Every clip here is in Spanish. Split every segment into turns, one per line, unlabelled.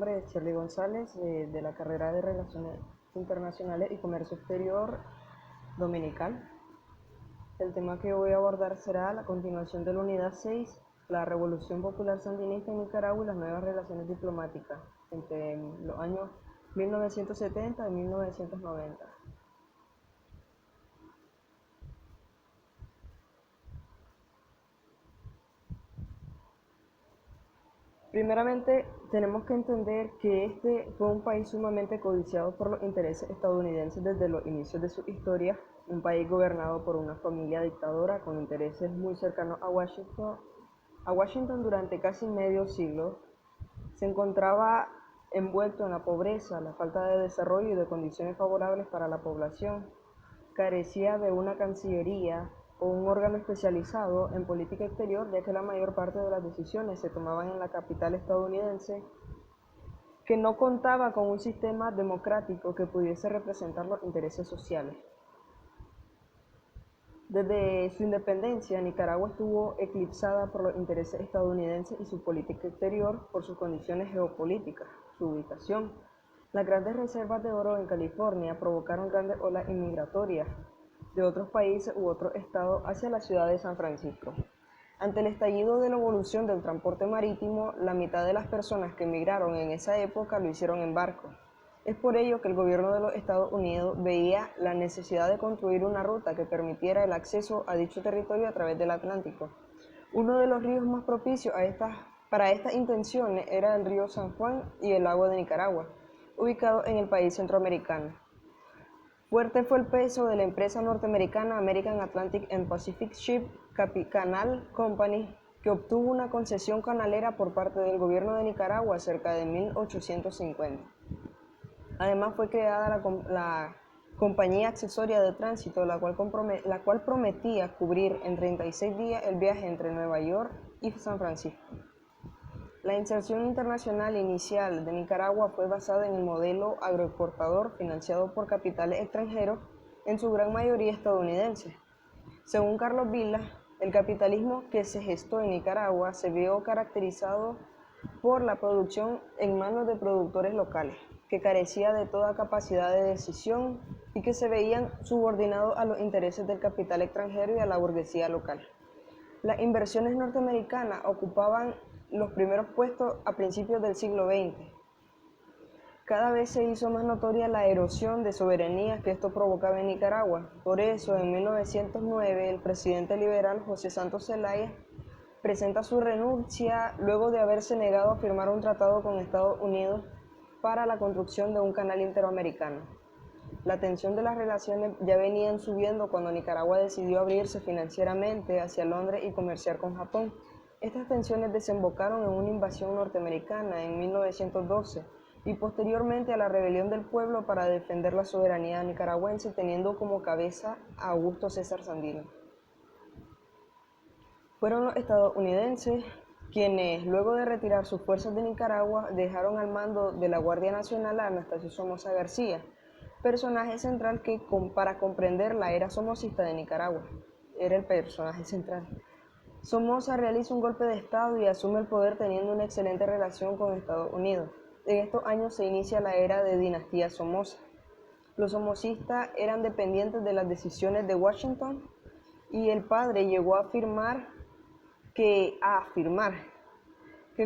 nombre es Shirley González, de la carrera de Relaciones Internacionales y Comercio Exterior Dominical. El tema que voy a abordar será la continuación de la unidad 6, la Revolución Popular Sandinista en Nicaragua y las nuevas relaciones diplomáticas entre los años 1970 y 1990. Primeramente, tenemos que entender que este fue un país sumamente codiciado por los intereses estadounidenses desde los inicios de su historia, un país gobernado por una familia dictadora con intereses muy cercanos a Washington. Durante casi medio siglo se encontraba envuelto en la pobreza, la falta de desarrollo y de condiciones favorables para la población. Carecía de una cancillería o un órgano especializado en política exterior, ya que la mayor parte de las decisiones se tomaban en la capital estadounidense, que no contaba con un sistema democrático que pudiese representar los intereses sociales. Desde su independencia, Nicaragua estuvo eclipsada por los intereses estadounidenses y su política exterior por sus condiciones geopolíticas, su ubicación. Las grandes reservas de oro en California provocaron grandes olas inmigratorias de otros países u otros estados hacia la ciudad de San Francisco. Ante el estallido de la evolución del transporte marítimo, la mitad de las personas que emigraron en esa época lo hicieron en barco. Es por ello que el gobierno de los Estados Unidos veía la necesidad de construir una ruta que permitiera el acceso a dicho territorio a través del Atlántico. Uno de los ríos más propicios para estas intenciones era el río San Juan y el lago de Nicaragua, ubicado en el país centroamericano. Fuerte fue el peso de la empresa norteamericana American Atlantic and Pacific Ship Canal Company, que obtuvo una concesión canalera por parte del gobierno de Nicaragua cerca de 1850. Además fue creada la Compañía Accesoria de Tránsito, la cual prometía cubrir en 36 días el viaje entre Nueva York y San Francisco. La inserción internacional inicial de Nicaragua fue basada en el modelo agroexportador financiado por capitales extranjeros, en su gran mayoría estadounidenses. Según Carlos Vila, el capitalismo que se gestó en Nicaragua se vio caracterizado por la producción en manos de productores locales, que carecía de toda capacidad de decisión y que se veían subordinados a los intereses del capital extranjero y a la burguesía local. Las inversiones norteamericanas ocupaban los primeros puestos a principios del siglo XX. Cada vez se hizo más notoria la erosión de soberanía que esto provocaba en Nicaragua. Por eso, en 1909, el presidente liberal José Santos Zelaya presenta su renuncia luego de haberse negado a firmar un tratado con Estados Unidos para la construcción de un canal interamericano. La tensión de las relaciones ya venían subiendo cuando Nicaragua decidió abrirse financieramente hacia Londres y comerciar con Japón. Estas tensiones desembocaron en una invasión norteamericana en 1912 y posteriormente a la rebelión del pueblo para defender la soberanía nicaragüense, teniendo como cabeza a Augusto César Sandino. Fueron los estadounidenses quienes, luego de retirar sus fuerzas de Nicaragua, dejaron al mando de la Guardia Nacional a Anastasio Somoza García, personaje central que, para comprender la era somocista de Nicaragua, era el personaje central. Somoza realiza un golpe de Estado y asume el poder teniendo una excelente relación con Estados Unidos. En estos años se inicia la era de dinastía Somoza. Los somocistas eran dependientes de las decisiones de Washington y el padre llegó a afirmar que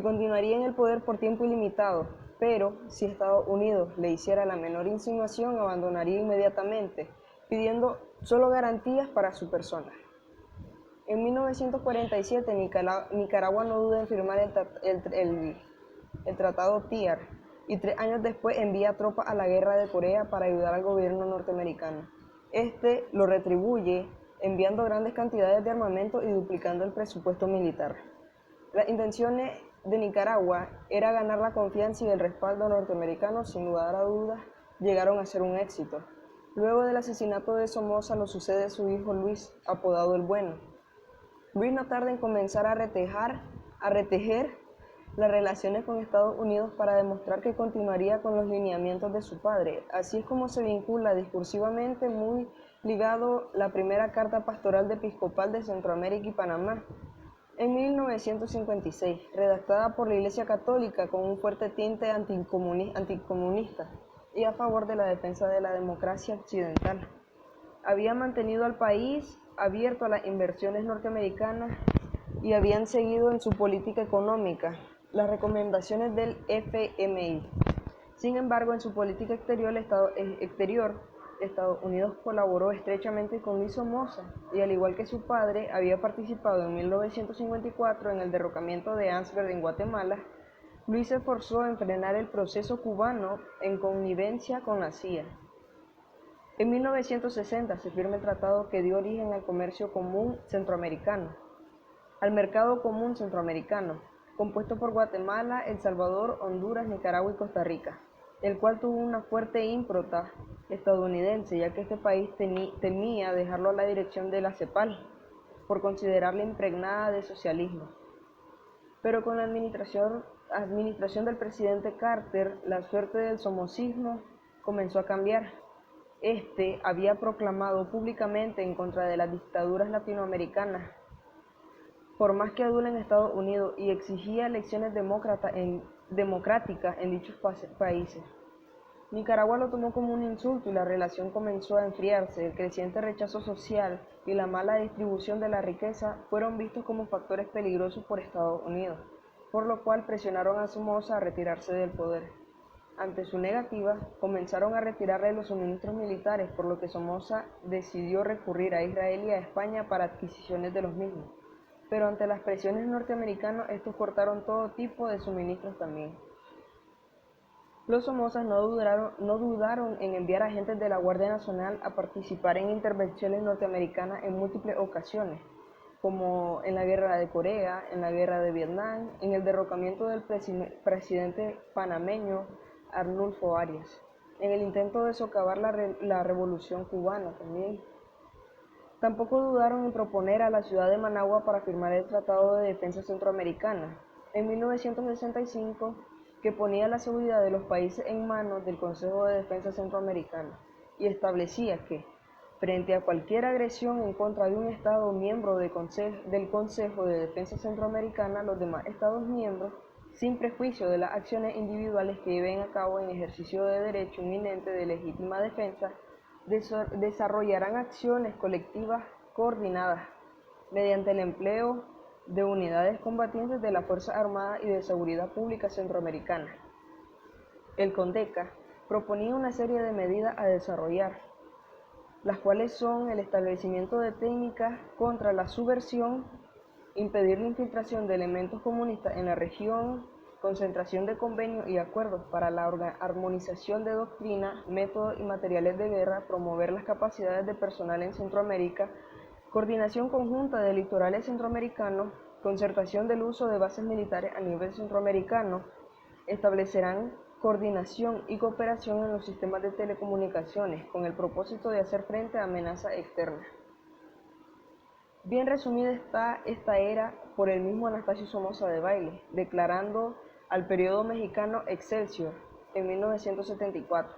continuaría en el poder por tiempo ilimitado, pero si Estados Unidos le hiciera la menor insinuación, abandonaría inmediatamente, pidiendo solo garantías para su persona. En 1947, Nicaragua no duda en firmar el Tratado TIAR y 3 años después envía tropas a la guerra de Corea para ayudar al gobierno norteamericano. Este lo retribuye enviando grandes cantidades de armamento y duplicando el presupuesto militar. Las intenciones de Nicaragua era ganar la confianza y el respaldo norteamericano. Sin lugar a dudas, llegaron a ser un éxito. Luego del asesinato de Somoza lo sucede su hijo Luis, apodado el Bueno. Luis no tarda en comenzar a retejer las relaciones con Estados Unidos para demostrar que continuaría con los lineamientos de su padre. Así es como se vincula discursivamente, muy ligado, la primera carta pastoral de episcopal de Centroamérica y Panamá, En 1956, redactada por la Iglesia Católica con un fuerte tinte anticomunista y a favor de la defensa de la democracia occidental. Había mantenido al país abierto a las inversiones norteamericanas y habían seguido en su política económica las recomendaciones del FMI. Sin embargo, en su política exterior, Estados Unidos colaboró estrechamente con Luis Somoza y, al igual que su padre, había participado en 1954 en el derrocamiento de Ansbert en Guatemala. Luis se esforzó en frenar el proceso cubano en connivencia con la CIA. En 1960 se firma el tratado que dio origen al comercio común centroamericano, al mercado común centroamericano, compuesto por Guatemala, El Salvador, Honduras, Nicaragua y Costa Rica, el cual tuvo una fuerte impronta estadounidense, ya que este país temía dejarlo a la dirección de la CEPAL, por considerarla impregnada de socialismo. Pero con la administración del presidente Carter, la suerte del somocismo comenzó a cambiar. Este había proclamado públicamente en contra de las dictaduras latinoamericanas, por más que adulen Estados Unidos, y exigía elecciones democráticas en dichos países. Nicaragua lo tomó como un insulto y la relación comenzó a enfriarse. El creciente rechazo social y la mala distribución de la riqueza fueron vistos como factores peligrosos por Estados Unidos, por lo cual presionaron a Somoza a retirarse del poder. Ante su negativa, comenzaron a retirarle los suministros militares, por lo que Somoza decidió recurrir a Israel y a España para adquisiciones de los mismos. Pero ante las presiones norteamericanas, estos cortaron todo tipo de suministros también. Los Somozas no dudaron en enviar agentes de la Guardia Nacional a participar en intervenciones norteamericanas en múltiples ocasiones, como en la Guerra de Corea, en la Guerra de Vietnam, en el derrocamiento del presidente panameño Arnulfo Arias, en el intento de socavar la Revolución Cubana también. Tampoco dudaron en proponer a la ciudad de Managua para firmar el Tratado de Defensa Centroamericana en 1965, que ponía la seguridad de los países en manos del Consejo de Defensa Centroamericano y establecía que, frente a cualquier agresión en contra de un Estado miembro del Consejo de Defensa Centroamericana, los demás Estados miembros, sin prejuicio de las acciones individuales que lleven a cabo en ejercicio de derecho inminente de legítima defensa, desarrollarán acciones colectivas coordinadas mediante el empleo de unidades combatientes de las Fuerzas Armadas y de Seguridad Pública Centroamericana. El CONDECA proponía una serie de medidas a desarrollar, las cuales son el establecimiento de técnicas contra la subversión, impedir la infiltración de elementos comunistas en la región, concentración de convenios y acuerdos para la armonización de doctrina, métodos y materiales de guerra, promover las capacidades de personal en Centroamérica, coordinación conjunta de litorales centroamericanos, concertación del uso de bases militares a nivel centroamericano. Establecerán coordinación y cooperación en los sistemas de telecomunicaciones con el propósito de hacer frente a amenazas externas. Bien resumida está esta era por el mismo Anastasio Somoza Debayle, declarando al periódico mexicano Excelsior en 1974: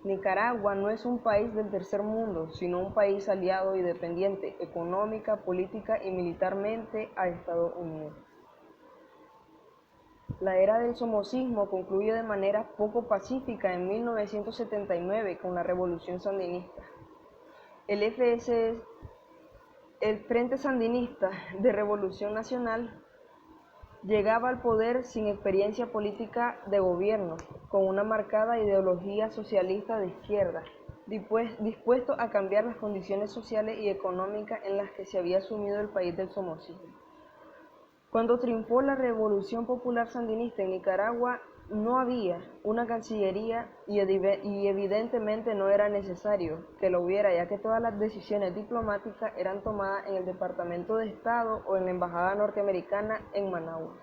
Nicaragua no es un país del tercer mundo, sino un país aliado y dependiente económica, política y militarmente a Estados Unidos. La era del somocismo concluye de manera poco pacífica en 1979 con la Revolución Sandinista. El Frente Sandinista de Revolución Nacional llegaba al poder sin experiencia política de gobierno, con una marcada ideología socialista de izquierda, dispuesto a cambiar las condiciones sociales y económicas en las que se había sumido el país del somocismo. Cuando triunfó la Revolución Popular Sandinista en Nicaragua, no había una cancillería y evidentemente no era necesario que lo hubiera, ya que todas las decisiones diplomáticas eran tomadas en el Departamento de Estado o en la Embajada norteamericana en Managua.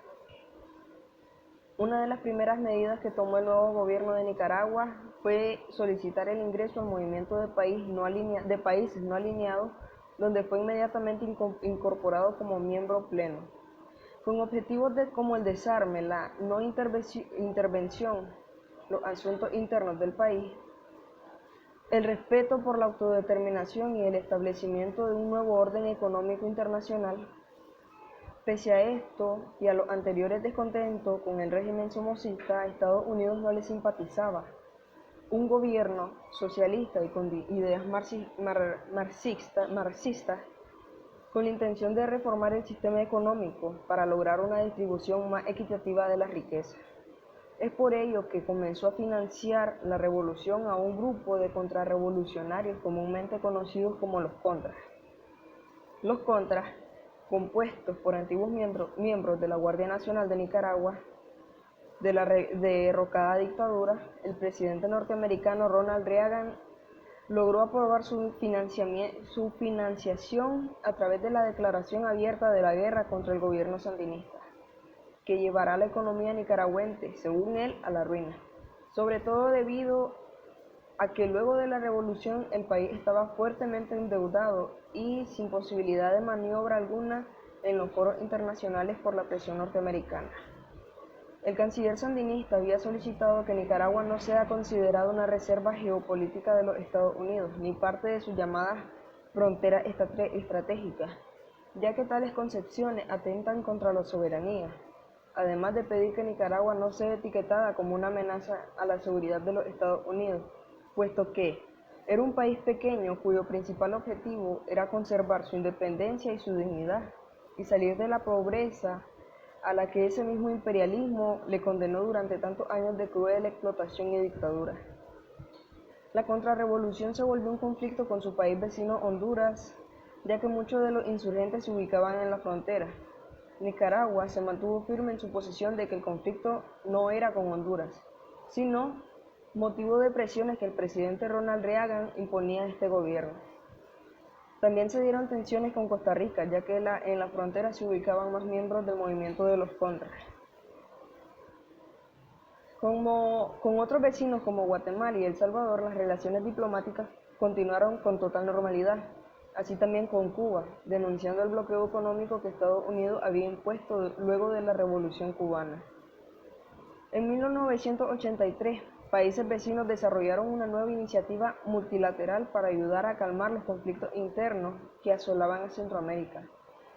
Una de las primeras medidas que tomó el nuevo gobierno de Nicaragua fue solicitar el ingreso al movimiento de países no alineados, donde fue inmediatamente incorporado como miembro pleno. Con objetivos como el desarme, la no intervención, los asuntos internos del país, el respeto por la autodeterminación y el establecimiento de un nuevo orden económico internacional, Pese a esto y a los anteriores descontentos con el régimen somocista, a Estados Unidos no le simpatizaba un gobierno socialista y con ideas marxistas con la intención de reformar el sistema económico para lograr una distribución más equitativa de las riquezas. Es por ello que comenzó a financiar la revolución a un grupo de contrarrevolucionarios comúnmente conocidos como los Contras. Los Contras, compuestos por antiguos miembros de la Guardia Nacional de Nicaragua, de la derrocada dictadura, el presidente norteamericano Ronald Reagan logró aprobar su financiación a través de la declaración abierta de la guerra contra el gobierno sandinista, que llevará a la economía nicaragüense, según él, a la ruina, sobre todo debido a que luego de la revolución el país estaba fuertemente endeudado y sin posibilidad de maniobra alguna en los foros internacionales por la presión norteamericana. El canciller sandinista había solicitado que Nicaragua no sea considerada una reserva geopolítica de los Estados Unidos, ni parte de sus llamadas fronteras estratégicas, ya que tales concepciones atentan contra la soberanía, además de pedir que Nicaragua no sea etiquetada como una amenaza a la seguridad de los Estados Unidos, puesto que era un país pequeño cuyo principal objetivo era conservar su independencia y su dignidad, y salir de la pobreza a la que ese mismo imperialismo le condenó durante tantos años de cruel explotación y dictadura. La contrarrevolución se volvió un conflicto con su país vecino Honduras, ya que muchos de los insurgentes se ubicaban en la frontera. Nicaragua se mantuvo firme en su posición de que el conflicto no era con Honduras, sino motivo de presiones que el presidente Ronald Reagan imponía a este gobierno. También se dieron tensiones con Costa Rica, ya que en la frontera se ubicaban más miembros del movimiento de los Contras. Con otros vecinos como Guatemala y El Salvador, las relaciones diplomáticas continuaron con total normalidad, así también con Cuba, denunciando el bloqueo económico que Estados Unidos había impuesto luego de la Revolución Cubana. En 1983, países vecinos desarrollaron una nueva iniciativa multilateral para ayudar a calmar los conflictos internos que asolaban a Centroamérica.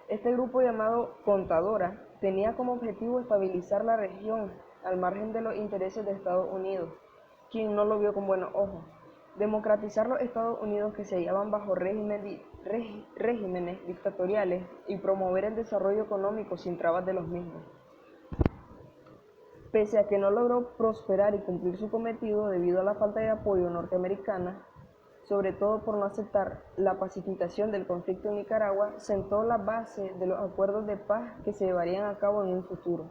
Este grupo, llamado Contadora, tenía como objetivo estabilizar la región al margen de los intereses de Estados Unidos, quien no lo vio con buenos ojos, democratizar los Estados Unidos que se hallaban bajo regímenes dictatoriales y promover el desarrollo económico sin trabas de los mismos. Pese a que no logró prosperar y cumplir su cometido debido a la falta de apoyo norteamericana, sobre todo por no aceptar la pacificación del conflicto en Nicaragua, sentó la base de los acuerdos de paz que se llevarían a cabo en un futuro.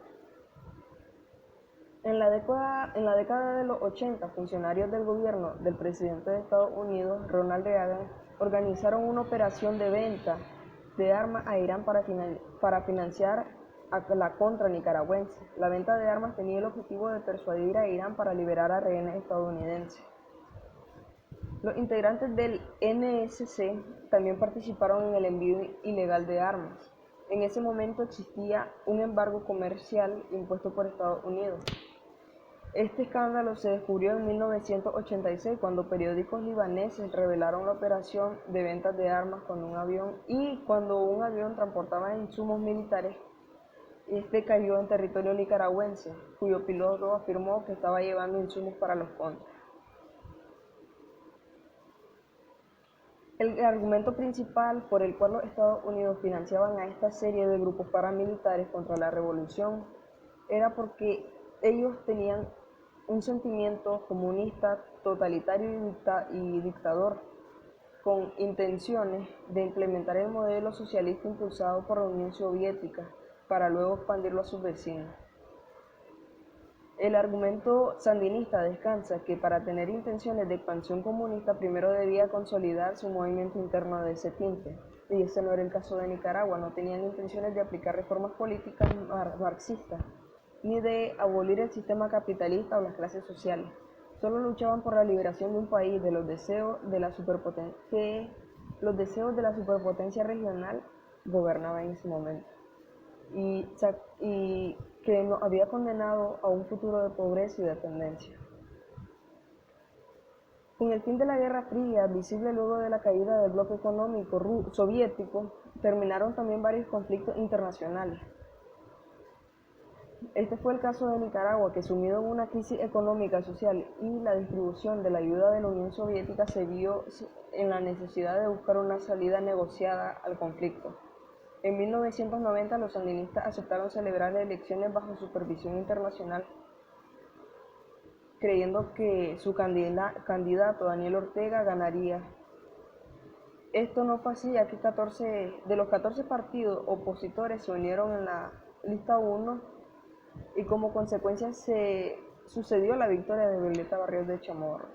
En la década de los 80, funcionarios del gobierno del presidente de Estados Unidos, Ronald Reagan, organizaron una operación de venta de armas a Irán para financiar a la contra nicaragüense. La venta de armas tenía el objetivo de persuadir a Irán para liberar a rehenes estadounidenses. Los integrantes del NSC también participaron en el envío ilegal de armas. En ese momento existía un embargo comercial impuesto por Estados Unidos. Este escándalo se descubrió en 1986 cuando periódicos libaneses revelaron la operación de ventas de armas con un avión cuando un avión transportaba insumos militares. Este cayó en territorio nicaragüense, cuyo piloto afirmó que estaba llevando insumos para los Contras. El argumento principal por el cual los Estados Unidos financiaban a esta serie de grupos paramilitares contra la revolución era porque ellos tenían un sentimiento comunista, totalitario y dictador, con intenciones de implementar el modelo socialista impulsado por la Unión Soviética, para luego expandirlo a sus vecinos. El argumento sandinista descansa que para tener intenciones de expansión comunista primero debía consolidar su movimiento interno de ese tinte, y ese no era el caso de Nicaragua. No tenían intenciones de aplicar reformas políticas marxistas, ni de abolir el sistema capitalista o las clases sociales. Solo luchaban por la liberación de un país de los deseos de la superpotencia regional gobernaba en ese momento, y que nos había condenado a un futuro de pobreza y dependencia. Con el fin de la Guerra Fría, visible luego de la caída del bloque económico soviético, terminaron también varios conflictos internacionales. Este fue el caso de Nicaragua, que sumido en una crisis económica, social y la distribución de la ayuda de la Unión Soviética se vio en la necesidad de buscar una salida negociada al conflicto. En 1990 los sandinistas aceptaron celebrar elecciones bajo supervisión internacional, creyendo que su candidato Daniel Ortega ganaría. Esto no fue así, ya que de los 14 partidos opositores se unieron en la lista 1 y como consecuencia se sucedió la victoria de Violeta Barrios de Chamorro.